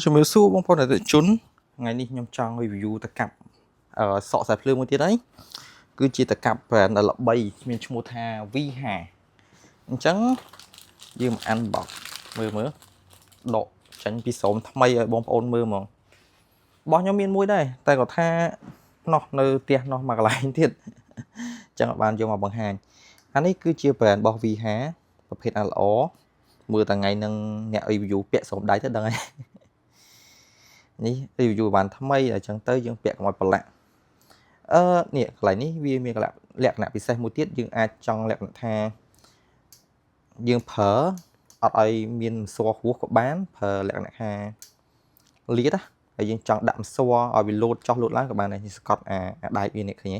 ជំរាបសួរបងប្អូនអតិថិជនថ្ងៃនេះខ្ញុំចង់ review តកាប់សក់ខ្សែភ្លើងមួយទៀតហើយគឺជាតកាប់ brand ដ៏ល្បីមានឈ្មោះថា V5 អញ្ចឹងយើងមក unbox មើលដកចាញ់ពីស្រោមថ្មីឲ្យបងប្អូនមើលហ្មងរបស់ខ្ញុំមានមួយដែរតែគាត់ថានោះនៅផ្ទះនោះមកកន្លែងទៀតអញ្ចឹងបានយកមកបង្ហាញអានេះគឺជា brand របស់ V5 ប្រភេទ LR មើលតែថ្ងៃនឹងអ្នក review ពាក់ស្រោមដៃទៅដឹងហើយនេះ review បានថ្មីអញ្ចឹងទៅយើងពាក់កុំឲ្យប្រឡាក់នេះកន្លែងនេះវាមានលក្ខណៈពិសេសមួយទៀតយើងអាចចង់លក្ខណៈថាយើងប្រើអត់ឲ្យមានស័រហួសក៏បានប្រើលក្ខណៈថាលាតហើយយើងចង់ដាក់ស័រឲ្យវាលោតចុះលោតឡើងក៏បានដែរនេះស្កត់អាដៃវានេះឃើញទេ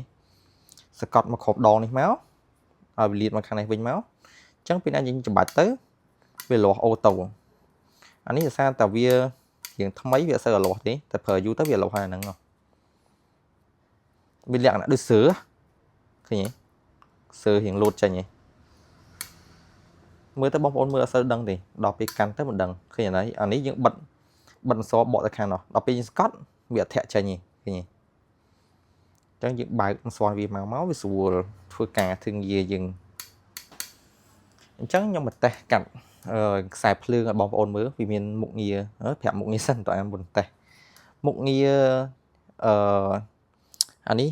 សកត់មកគ្រប់ដងនេះមកឲ្យវាលាតមកខាងនេះវិញមកអញ្ចឹងពេលណាយើងចំបាច់ទៅវាលាស់អូតូអានេះដោយសារតែវារៀងថ្មីវាអត់សូវលាស់ទេតែប្រើយូរទៅវាលាស់ហើយហ្នឹងវាលក្ខណៈដូចសើឃើញទេសើរៀងលោតចេញហ៎មើលទៅបងប្អូនមើលអត់សូវដឹងទេដល់ពេលកាន់ទៅមិនដឹងឃើញអានេះយើងបិទសបកទៅខាងនោះដល់ពេលយើងស្កត់វាអត់ធាក់ចេញទេឃើញទេអញ្ចឹងយើងបើកស្វាយវាមកវាស្រួលធ្វើការធឹងយាយើងអញ្ចឹងខ្ញុំមកតេស្តកាត់ខ្សែភ្លើងឲ្យបងប្អូនមើលវាមានមុខងារប្រាប់មុខងារសិនតើមុនតេស្តមុខងារអានេះ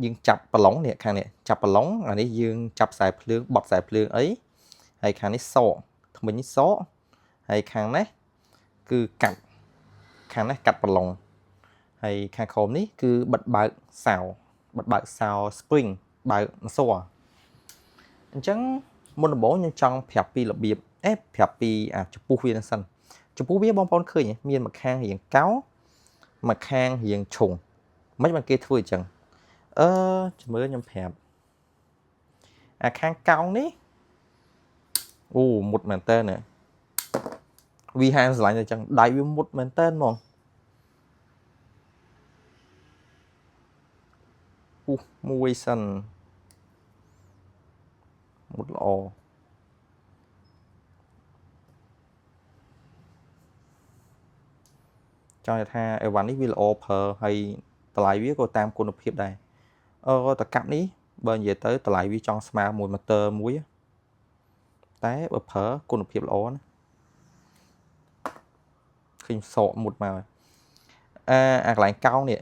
យើងចាប់ប្រឡុងនេះខាងនេះចាប់ប្រឡុងអានេះយើងចាប់ខ្សែភ្លើងបត់ខ្សែភ្លើងអីហើយខាងនេះសក់ថ្មិញសក់ហើយខាងនេះគឺកាត់ខាងនេះកាត់ប្រឡុងហើយខាងក្រោមនេះគឺបិទបើកសោបិទបើកសោ spring បើកស័រអញ្ចឹងមុនដំបូងខ្ញុំចង់ប្រាប់ពីរបៀបប្រាប់ពីចំពោះវានឹងសិនចំពោះវាបងប្អូនឃើញមានមួយខាងរៀងកោមួយខាងរៀងឈុងមិនបានគេធ្វើអញ្ចឹងជំរឿខ្ញុំប្រាប់អាខាងកោងនេះអូមុតមែនតើណាវាហាងស្រឡាញ់តែអញ្ចឹងដៃវាមុតមែនតើហ្មងមួយសិនមុតល្អចង់ថាអីវ៉ាន់នេះវាល្អប្រើហើយតម្លៃវាក៏តាមគុណភាពដែរតកាប់នេះបើនិយាយទៅតម្លៃវាចង់ស្មើមួយម៉ូទ័រមួយតែបើប្រើគុណភាពល្អណាឃើញសក់មុតមកអាកន្លែងកោងនេះ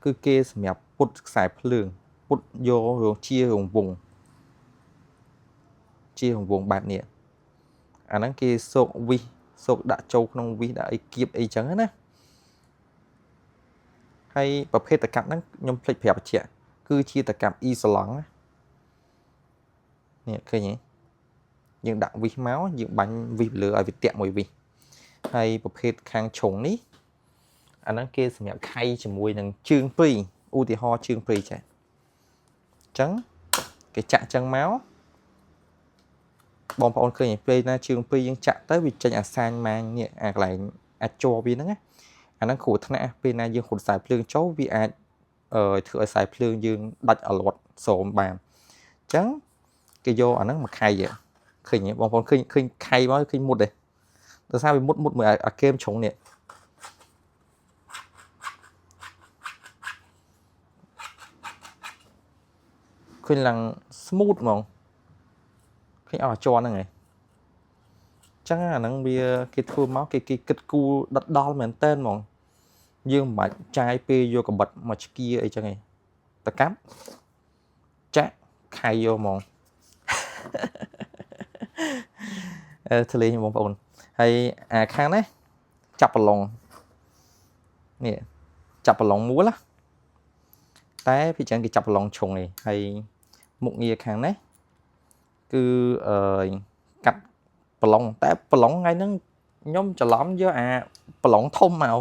គឺគេសម្រាប់ពុតខ្សែភ្លើងពុតយករងជារង្វង់បែបនេះអាហ្នឹងគេសោកវិសសោកដាក់ចូលក្នុងវិសដាក់អីគៀបអីចឹងណាហើយប្រភេទតកាប់ហ្នឹងខ្ញុំភ្លេចប្រាប់បញ្ជាក់គឺជាតកាប់អ៊ីសាឡង់នេះឃើញទេយើងដាក់វិសមកយើងបាញ់វិសលើឲ្យវាតាក់មួយវិសហើយប្រភេទខាងឈុងនេះអាហ្នឹងគេសម្រាប់ខៃជាមួយនឹងជើងព្រីឧទាហរណ៍ជើងព្រីចាអញ្ចឹងគេចាក់ចឹងមកបងប្អូនឃើញពេលណាជើងព្រីយើងចាក់ទៅវាចេញអាសាញម៉ាញនេះអាកន្លែងអាចជាប់វាហ្នឹងណាអាហ្នឹងគ្រោះថ្នាក់ពេលណាយើងហត់ខ្សែភ្លើងចូលវាអាចធ្វើឲ្យខ្សែភ្លើងយើងដាច់អលាត់ស្រោមបានអញ្ចឹងគេយកអាហ្នឹងមកខៃឃើញបងប្អូនឃើញខៃមកឃើញមុតទេដោយសារវាមុតមួយអាគែមជ្រុងនេះឃើញឡើង smooth ហ្មងឃើញអស់ជន់ហ្នឹងឯងចឹងអាហ្នឹងវាគេធ្វើមកគេគិតគូរដិតដល់មែនតើហ្មងយើងមិនបាច់ចាយពេលយកកបិតមកឆ្កៀអីចឹងឯងតកាប់ចាក់ខៃយកហ្មងធ្លេងបងប្អូនហើយអាខាងនេះចាប់ប្រឡុងនេះចាប់ប្រឡុងមួលណាតែពីចឹងគេចាប់ប្រឡុងឈុងឯងហើយមុខងារខាងនេះគឺកាត់ប្រឡុងតែប្រឡុងថ្ងៃហ្នឹងខ្ញុំច្រឡំយកអាប្រឡុងធំមក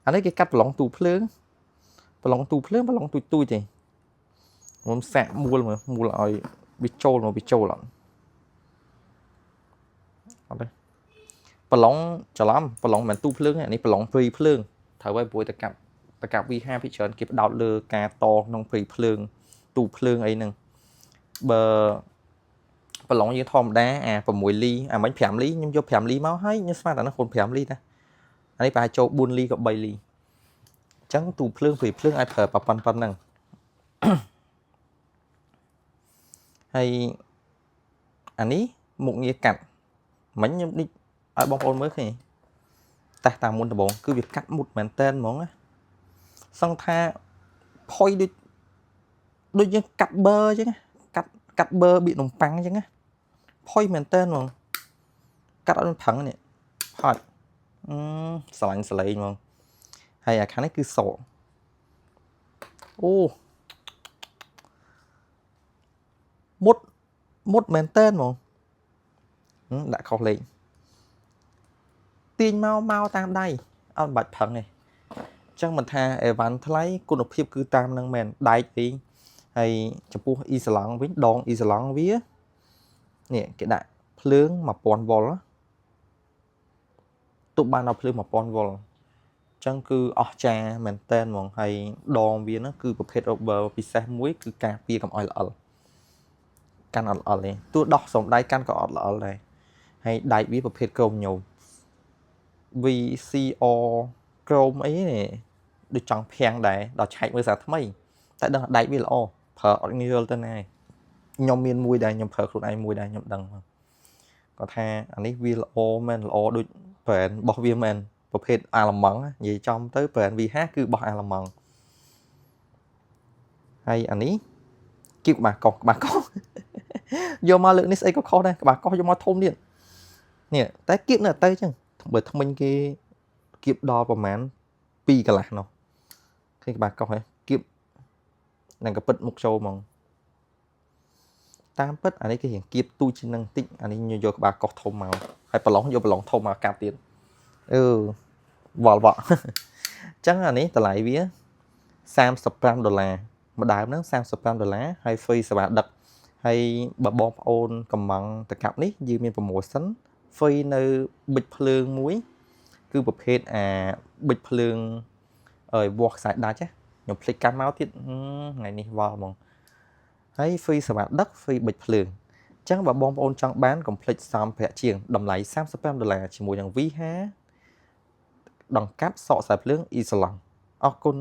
អានេះគេកាត់ប្រឡុងទូភ្លើងប្រឡុងទូចទេខ្ញុំសាក់មួលឲ្យវាចូលមកវាចូលអត់ទេប្រឡុងច្រឡំប្រឡុងមិនទូភ្លើងអានេះប្រឡុងព្រីភ្លើងត្រូវឲ្យព្រួយតកាប់ V5 ពីច្រើនគេផ្ដោតលើការតក្នុងព្រីភ្លើងទូភ្លើងអីហ្នឹងបើប្រឡុងយើងធម្មតាអា6លីអាមិញ5លីខ្ញុំយក5លីមកហើយខ្ញុំស្មានតែហ្នឹងខ្លួន5លីណា នេះប្រហែលចូល4លីក៏3លីអញ្ចឹងទូភ្លើងព្រីភ្លើងអាចប្រើប៉ុណ្ណឹងហើយអានេះមុខងារកាត់មិញខ្ញុំនេះឲ្យបងប្អូនមើលឃើញតែតាមមុនដំបូងគឺវាកាត់មុតមែនតើហ្មងណាសង្ឃថាផុយដូចយើងកាត់ប៊ឺអញ្ចឹងកាត់ប៊ឺបៀកនំប៉័ងអញ្ចឹងណាផុយមែនតើហ្មងកាត់អត់មានប្រឹងនេះផុយស្រឡាញ់សលេងហ្មងហើយអាខាងនេះគឺសក់អូមុតមែនតើហ្មងដាក់ខុសលេខទាញមកតាមដៃអត់បាច់ប្រឹងទេអញ្ចឹងមិនថាអេវ៉ាន់ថ្លៃគុណភាពគឺតាមនឹងមែនដែកវិញហើយចំពោះអ៊ីសាឡង់វិញដងអ៊ីសាឡង់វានេះគេដាក់ភ្លើង1000 វ៉ុលទប់បានដល់ភ្លើង1000 វ៉ុលអញ្ចឹងគឺអស្ចារ្យមែនតើហ្មងហើយដងវាហ្នឹងគឺប្រភេទ rubber ពិសេសមួយគឺការពារកុំឲ្យល្អិលកាន់អត់ល្អិលទេទោះដោះសំដៃកាន់ក៏អត់ល្អិលដែរហើយដែកវាប្រភេទក្រោមញោម VCR ក្រោមអីនេះដូចចង់ភាំងដែរដល់ឆែកមើលសារថ្មីតែដឹងថាដែកវាល្អប្រើអត់ងាយយល់ទៅណាខ្ញុំមានមួយដែរខ្ញុំប្រើខ្លួនឯងមួយដែរខ្ញុំដឹងគាត់ថាអានេះវាល្អមែនល្អដូច brand របស់វាមែនប្រភេទអាឡម៉ង់និយាយចំទៅ brand V5 គឺរបស់អាឡម៉ង់ហើយអានេះគៀបក្បាលកោះយកមកលើកនេះស្អីក៏ខុសដែរក្បាលកោះយកមកធំទៀតនេះតែគៀបនៅទៅអញ្ចឹងបើថ្មិញគេគៀបដល់ប្រហែល2កន្លះនោះឃើញក្បាលកោះហ៎គៀបនឹងកពិតមុខចូលហ្មងតាមពិតអានេះគេរៀងគៀបទូជាងនឹងតិចអានេះយកក្បាលកោះធំមកហើយប្រឡងយកប្រឡងធំមកកាប់ទៀតវល់អញ្ចឹងអានេះតម្លៃវា$35មួយដើមហ្នឹង$35ហើយ free សេវាដឹកហើយបើបងប្អូនកំងតកាប់នេះយើងមាន promotion free នៅប៊ិចភ្លើងមួយគឺប្រភេទប៊ិចភ្លើងវាស់ខ្សែដាច់ខ្ញុំភ្លេចកាន់មកទៀតថ្ងៃនេះវល់ហ្មងហើយ free សេវាដឹក free ប៊ិចភ្លើងអញ្ចឹងបើបងប្អូនចង់បានកុំភ្លេចសម្ភារៈជាងតម្លៃ$35ជាមួយនឹង V5 ដង្កាប់សក់ខ្សែភ្លើងអ៊ីសាឡង់អរគុណ